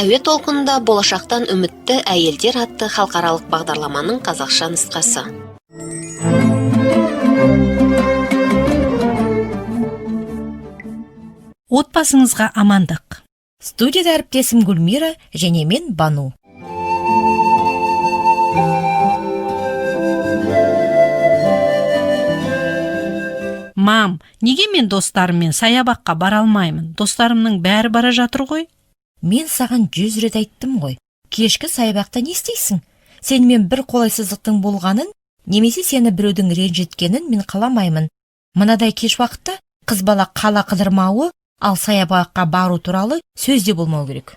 Әуе толқынында болашақтан үмітті әйелдер атты халықаралық бағдарламаның қазақша нұсқасы. Отбасыңызға амандық. Студияда әріптесім Гүлмира және мен Бану. Мам, неге мен достарыммен саябаққа бара алмаймын? Достарымның бәрі бара жатыр ғой. Мен саған 100 рет айттым ғой. Кешкі саябақта не істейсің? Сенімен бір қолайсыздықтың болғанын, немесе сені біреудің ренжіткенін мен қаламаймын. Мынадай кеш уақытта қыз бала қала қыдырмауы, ал саябаққа бару туралы сөзде болмау керек.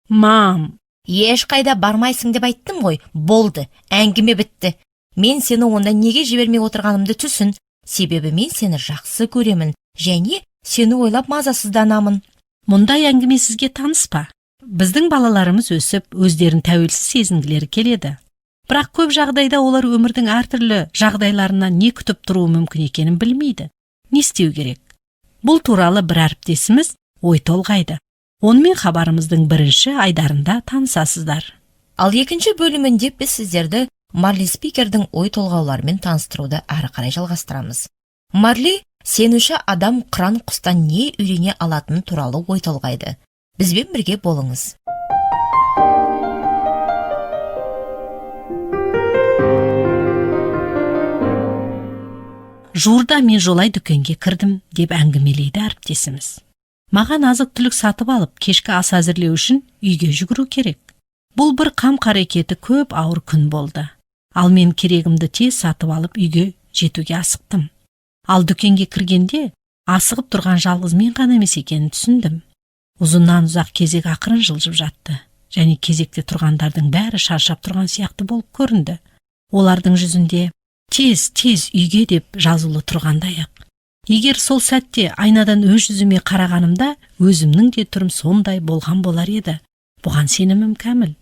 Мам, Ешқайда бармайсың деп айттым ғой. Болды, әңгіме бітті. Мен сені онда неге жібермей отырғанымды түсін. Себебі мен сені жақсы көремін және сені ойлап мазасызданамын. мұндай әңгіме сізге таныс па? Біздің балаларымыз өсіп, өздерін тәуелсіз сезінгілері келеді. Бірақ көп жағдайда олар өмірдің әртүрлі жағдайларынан не күтіп тұруы мүмкін екенін білмейді. Не істеу керек? Бұл туралы бір әріптесіміз ой толғайды. Онымен хабарымыздың бірінші айдарында танысасыздар. Ал екінші бөлімінде біз сіздерді Марли спикердің ой толғауларымен таныстыруды әрі қарай жалғастырамыз. Марли сенуші адам қыран құстан не үйрене алатыны туралы ой толғайды. Бізбен бірге болыңыз. Жуырда мен жолай дүкенге кірдім деп әңгімелейді әріптесіміз. Маған азық-түлік сатып алып, кешкі ас әзірлеу үшін үйге жүгіру керек. Бұл бір қам қарекеті көп ауыр күн болды. Ал мен керегімді тез сатып алып үйге жетуге асықтым. Ал дүкенге кіргенде асығып тұрған жалғыз мен ғана емес екенін түсіндім. Ұзыннан ұзақ кезек ақырын жылжып жатты, және кезекте тұрғандардың бәрі шаршап тұрған сияқты болып көрінді. Олардың жүзінде тез үйге деп жазулы тұрғандай-ақ. Егер сол сәтте айнадан өз жүзіме қарағанымда, өзімнің де түрім сондай болған болар еді. Бұған сенімім кәміл.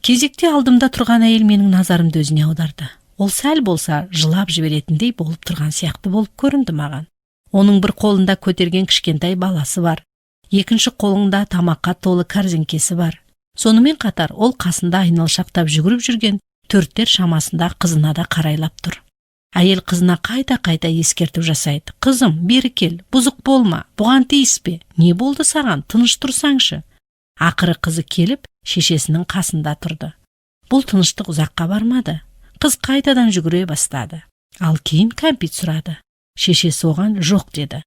Кезекте алдымда тұрған әйел менің назарымды өзіне аударды. Ол сәл болса жылап жіберетіндей болып тұрған сияқты болып көрінді маған. Оның бір қолында көтерген кішкентай баласы бар. Екінші қолында тамаққа толы корзинкесі бар. Сонымен қатар ол қасында айналшақтап жүгіріп жүрген 4-тер шамасында қызына да қарайлап тұр. Әйел қызына қайта ескерту жасайды. Қызым, бері кел, бұзық болма, бұған тиіспе. Не болды саған, тыныш тұрсаңшы. Ақыры қызы келіп, шешесінің қасында тұрды. Бұл тыныштық ұзаққа бармады. Қыз қайтадан жүгіре бастады. Ал кейін кәмпит сұрады. Шешесі оған жоқ деді.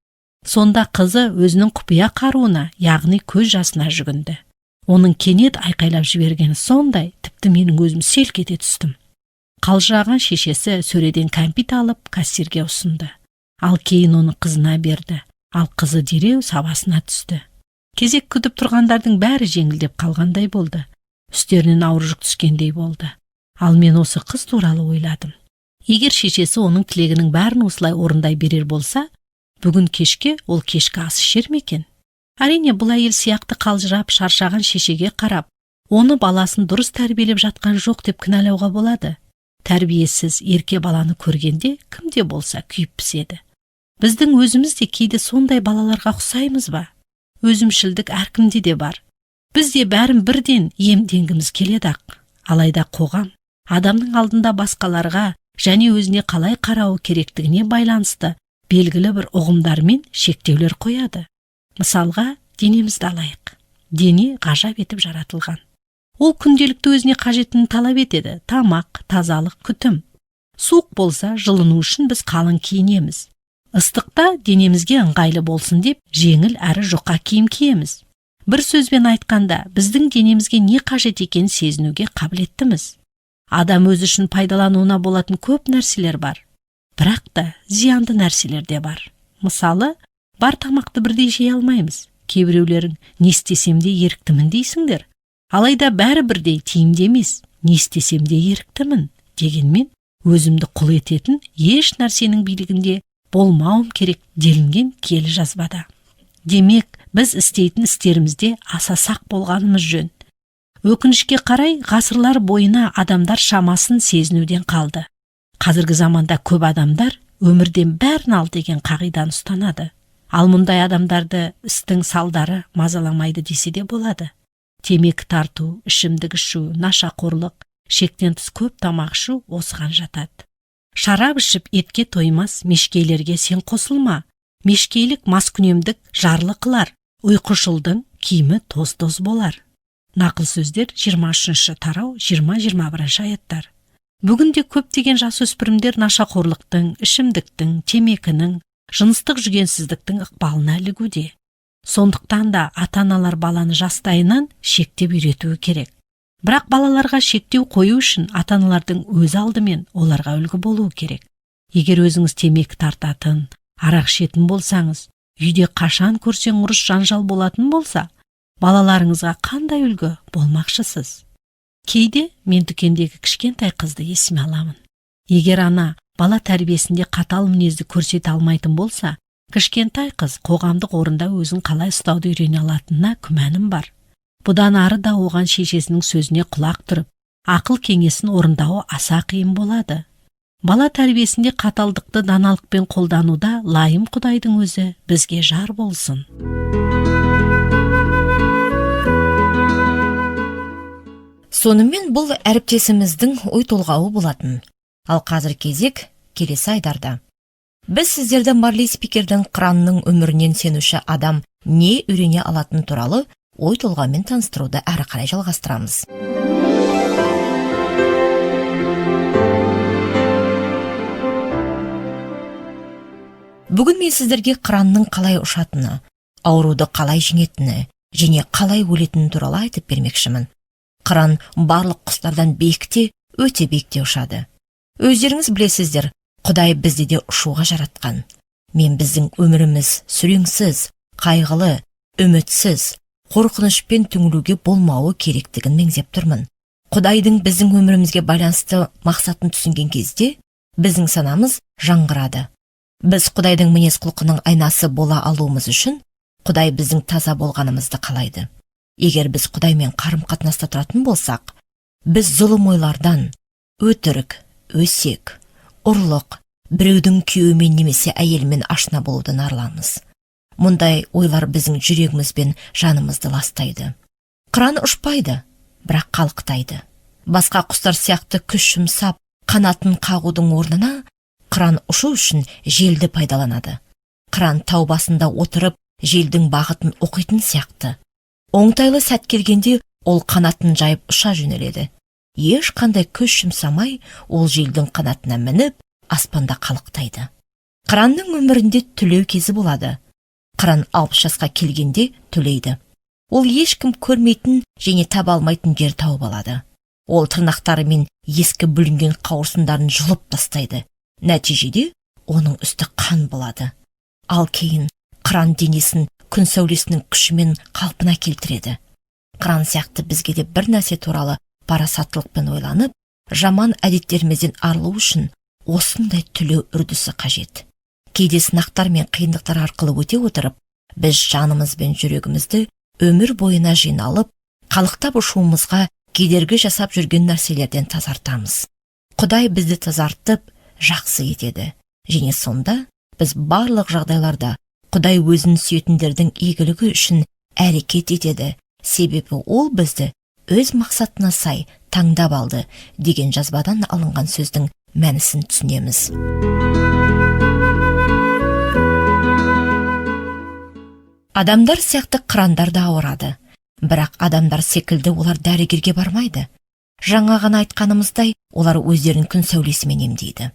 Сонда қызы өзінің құпия қаруына, яғни көз жасына жүгінді. Оның кенет айқайлап жібергені сондай, тіпті менің өзім селк ете түстім. Қалжыраған шешесі сөреден кәмпит алып кассирге ұсынды. Ал кейін оны қызына берді. Ал қызы дереу сабасына түсті. Кезек күтіп тұрғандардың бәрі жеңілдеп қалғандай болды. Үстерінен ауыр жүк түскендей болды. Ал мен осы қыз туралы ойладым. Егер шешесі оның тілегінің бәрін осылай орындай берер болса, бүгін кешке ол кешкі ас ішер ме екен? Әрине бұл әйел сияқты қалжырап шаршаған шешеге қарап, оны баласын дұрыс тәрбиелеп жатқан жоқ деп кінәлауға болады. Тәрбиесіз ерке баланы көргенде кімде болса күйіп піседі. Біздің өзіміз де кейде сондай балаларға ұқсаймыз ба? Өзімшілдік әркімде де бар. Біз де бәрін бірден иемденгіміз келеді-ақ. Алайда қоғам адамның алдында басқаларға және өзіне қалай қарауы керектігіне байланысты белгілі бір ұғымдар мен шектеулер қояды. Мысалға, денемізді алайық. Дене ғажап етіп жаратылған. Ол күнделікті өзіне қажеттіні талап етеді. Тамақ, тазалық, күтім. Суық болса, жылыну үшін біз қалың киінеміз. Ыстықта денемізге ыңғайлы болсын деп, жеңіл әрі жұқа киім киеміз. Бір сөзбен айтқанда, біздің денемізге не қажет екенін сезінуге қабілеттіміз. Адам өзі үшін пайдалануына болатын көп нәрселер бар. Бірақ та зиянды нәрселер де бар. Мысалы, бар тамақты бірдей жей алмаймыз. Кейбіреулерің не істесем де еріктімін дейсіңдер. Алайда бәрі бірдей тиімді емес. Не істесем де еріктімін дегенмен өзімді құл ететін еш нәрсенің билігінде болмауым керек делінген киелі жазбада. Демек, біз істейтін істерімізде аса сақ болғанымыз жөн. Өкінішке қарай, ғасырлар бойына адамдар шамасын сезінуден қалды. Қазіргі заманда көп адамдар өмірден бәрін ал деген қағиданы ұстанады. Ал мұндай адамдарды істің салдары мазаламайды десе де болады. темекі тарту, ішімдік ішу, нашақорлық, шектен тыс көп тамақ ішу осыған жатады. Шарап ішіп етке тоймас, мешкейлерге сен қосылма. Мешкейлік маскүнемдік жарлы қылар, ұйқышылдың киімі тоз-тоз болар. Нақыл сөздер 23 тарау 20-21 аяттар. Бүгінде көптеген жасөспірімдер нашақорлықтың, ішімдіктің, темекінің, жыныстық жүгенсіздіктің ықпалына ілігуде. Сондықтан да ата-аналар баланы жастайынан шектеп үйретуі керек. Бірақ балаларға шектеу қою үшін ата-аналардың өз алдымен оларға үлгі болуы керек. Егер өзіңіз темекі тартатын, арақ ішетін болсаңыз, үйде қашан көрсең ұрыс жанжал болатын болса, балаларыңызға қандай үлгі болмақшысыз? Кейде мен дүкендегі кішкентай қызды есіме аламын. Егер ана бала тәрбиесінде қатал мінезді көрсете алмайтын болса, кішкентай қыз қоғамдық орында өзін қалай ұстауды үйрене алатынына күмәнім бар. Бұдан ары да оған шешесінің сөзіне құлақ тұрып, ақыл кеңесін орындауы аса қиын болады. Бала тәрбиесінде қаталдықты даналықпен қолдануда лайым Құдайдың өзі бізге жар болсын. Сонымен бұл әріптесіміздің ой толғауы болатын. Ал қазір кезек келесі айдарда. Біз сіздерді Марли спикердің Құранның өмірінен сенуші адам не үйрене алатын туралы ой толғаумен таныстыруды әрі қарай жалғастырамыз. Бүгін мен сіздерге Құранның қалай ұшатыны, ауруды қалай жеңетіні және қалай өлетіні туралы айтып бермекшімін. Құран барлық құстардан биікте, өте биікте ұшады. Өздеріңіз білесіздер, Құдай бізді де ұшуға жаратқан. Мен біздің өміріміз сүреңсіз, қайғылы, үмітсіз, қорқынышпен түңілуге болмауы керектігін меңзеп тұрмын. Құдайдың біздің өмірімізге байланысты мақсатын түсінген кезде, біздің санамыз жаңғырады. Біз Құдайдың мінез құлқының айнасы бола алуымыз үшін, Құдай біздің таза болғанымызды қалайды. Егер біз Құдаймен қарым-қатынаста тұратын болсақ, біз зұлым ойлардан, өтірік, өсек, ұрлық, біреудің күйеуімен немесе әйелмен ашына болудан арыламыз. Мұндай ойлар біздің жүрегіміз бен жанымызды ластайды. Құран ұшпайды, бірақ қалықтайды. Басқа құстар сияқты күш жұмсап, қанатын қағудың орнына, Құран ұшу үшін желді пайдаланады. Құран тау басында отырып, желдің бағытын оқитын сияқты. Оңтайлы сәт келгенде ол қанатын жайып ұша жөнеледі. Ешқандай күш жұмсамай, ол желдің қанатына мініп, аспанда қалықтайды. Құранның өмірінде түлеу кезі болады. Құран 60 жасқа келгенде түлейді. Ол ешкім көрмейтін және таба алмайтын жер тауып алады. Ол тырнақтарымен ескі бүлінген қауырсындарын жұлып тастайды. Нәтижеде оның үсті қан болады. Ал кейін Құран денесін күн сәулесінің күшімен қалпына келтіреді. Құран сияқты бізге де бір нәрсе туралы парасаттылықпен ойланып, жаман әдеттерімізден арылу үшін осындай түлеу үрдісі қажет. Кейде сынақтар мен қиындықтар арқылы өте отырып, біз жанымыз бен жүрегімізді өмір бойына жиналып, қалықтап ұшуымызға кедергі жасап жүрген нәрселерден тазартамыз. Құдай бізді тазартып, жақсы етеді. Және сонда біз барлық жағдайларда Құдай өзін сүйетіндердің игілігі үшін әрекет етеді. Себебі ол бізді өз мақсатына сай таңдап алды деген жазбадан алынған сөздің мәнісін түсінеміз. Адамдар сияқты қырандар да ауырады. Бірақ адамдар секілді олар дәрігерге бармайды. Жаңа ғана айтқанымыздай, олар өздерін күн сәулесімен емдейді.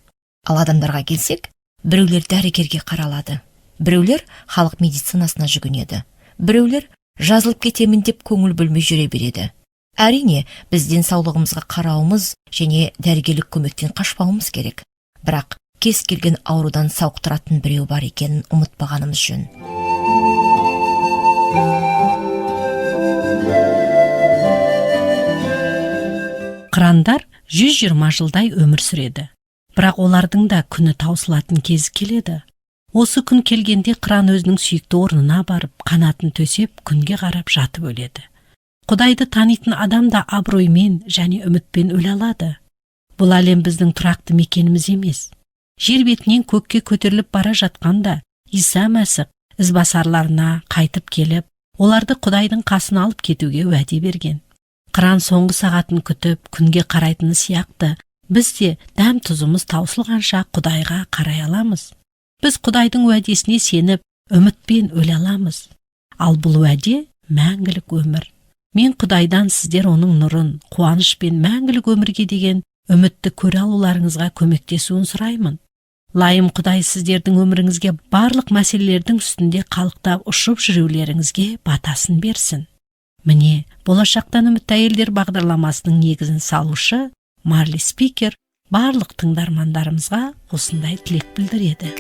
Ал адамдарға келсек, біреулер дәрігерге қаралады. Біреулер халық медицинасына жүгінеді. Біреулер жазылып кетемін деп көңіл бөлмей жүре береді. Әрине, біз денсаулығымызға қарауымыз және дәрігерлік көмектен қашпауымыз керек. Бірақ кез келген аурудан сауықтыратын біреу бар екенін ұмытпағанымыз жөн. Қырандар 120 жылдай өмір сүреді. Бірақ олардың да күні таусылатын кезі келеді. Осы күн келгенде қыран өзінің сүйікті орнына барып, қанатын төсеп, күнге қарап жатып өледі. Құдайды танитын адам да абыроймен және үмітпен өле алады. Бұл әлем біздің тұрақты мекеніміз емес. Жер бетінен көкке көтеріліп бара жатқанда, Иса Мәсіх ізбасарларына қайтып келіп, Оларды Құдайдың қасына алып кетуге уәде берген. Қыран соңғы сағатын күтіп, күнге қарайтыны сияқты, біз де дәм тұзымыз таусылғанша Құдайға қарай аламыз. Біз Құдайдың уәдесіне сеніп, үмітпен өле аламыз. Ал бұл уәде мәңгілік өмір. Мен Құдайдан сіздер оның нұрын, қуаныш пен мәңгілік өмірге деген үмітті көре алуларыңызға көмектесуін сұраймын. Лайым Құдай сіздердің өміріңізге барлық мәселелердің үстінде қалықтап ұшып жүрулеріңізге батасын берсін. Міне, болашақтан үмітті әйелдер бағдарламасының негізін салушы Марли Спикер барлық тыңдармандарымызға осындай тілек білдіреді.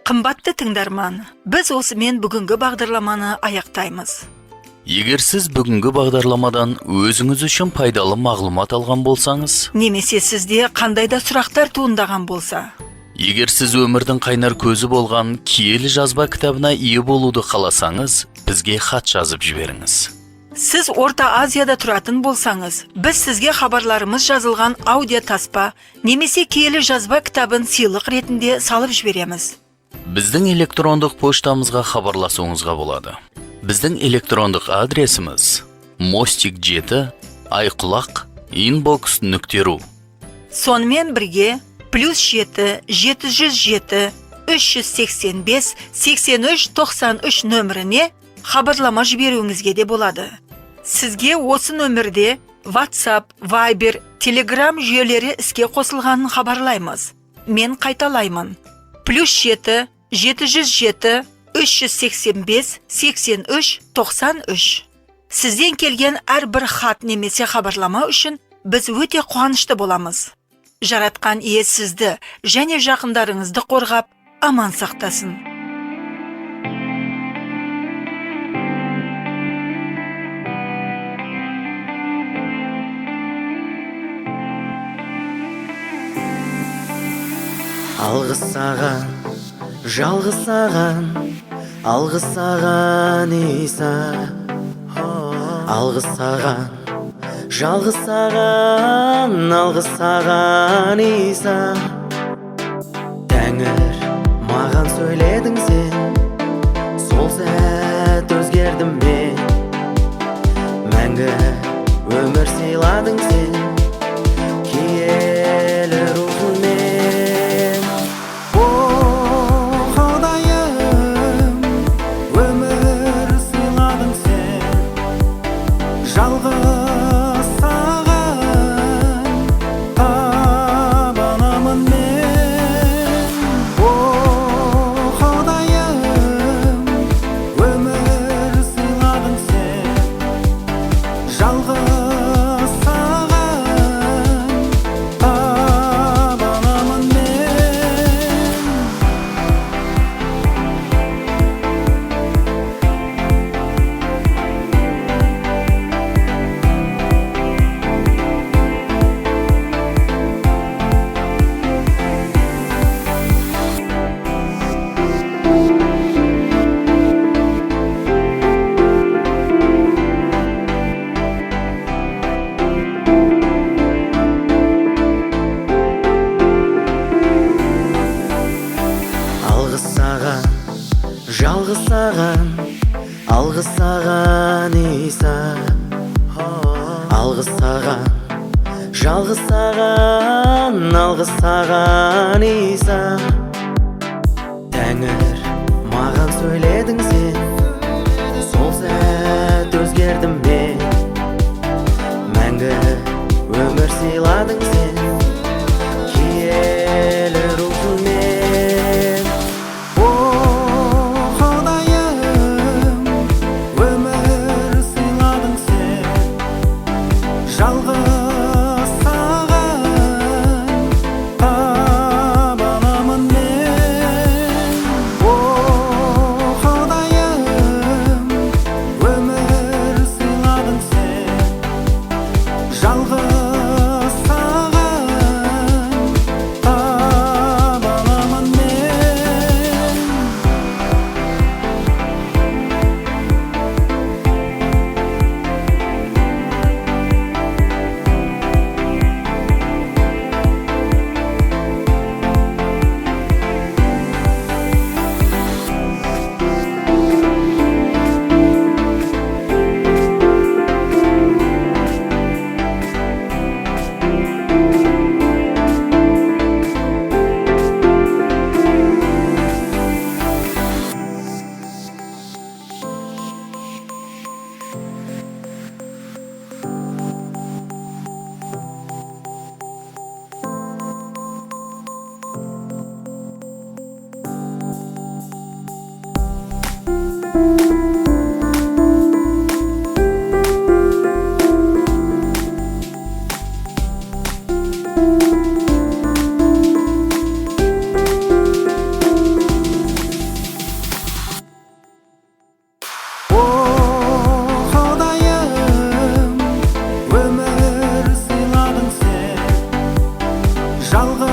Қымбатты тыңдарман, біз осымен бүгінгі бағдарламаны аяқтаймыз. Егер сіз бүгінгі бағдарламадан өзіңіз үшін пайдалы мағлұмат алған болсаңыз, Немесе сізде қандай да сұрақтар туындаған болса, егер сіз өмірдің қайнар көзі болған киелі жазба кітабына ие болуды қаласаңыз, бізге хат жазып жіберіңіз. сіз Орта Азияда тұратын болсаңыз, біз сізге хабарларымыз жазылған аудио таспа немесе киелі жазба кітабын сыйлық ретінде салып жібереміз. Біздің электрондық поштамызға хабарласуыңызға болады. Біздің электрондық адресіміз mostik7@inbox.ru. Сонымен бірге +7 707 385 83 93 нөміріне хабарлама жіберуіңізге де болады. Сізге осы нөмірде WhatsApp, Viber, Telegram жүйелері іске қосылғанын хабарлаймыз. Мен қайталаймын. +7 707 385 83 93. Сізден келген әрбір хат немесе хабарлама үшін біз өте қуанышты боламыз. Жаратқан ие сізді және жақындарыңызды қорғап, аман сақтасын. Алғыс саған, жалғыз саған, алғыс саған Иса. Алғыс саған, жалғыз саған, алғыс саған Иса. Тәңір, маған сөйледің сен, сол сәт өзгердім мен. Мәңгі өмір сыйладың сен, киелі рухыңмен. О, Құдайым, өмір сыйладың сен, жалғыз саған табанамын мен. О, Құдайым, өмір сыйладың сен, жалғыз саған табанамын мен. Алғыс саған, жалғыз саған, алғыс саған Иса. Алғыс саған, жалғыз саған, алғыс саған Иса. Тәңір, маған сөйледің сен, сол сәт өзгердім мен. Мәңгі өмір сыйладың сен, киелі рухыңмен. О, Құдайым, өмір сыйладың сен, жалғыз саған табанамын мен. О, Құдайым, өмір сыйладың сен, жалғыз саған О, Құдайым, өмір сыйладың сен, жалғыз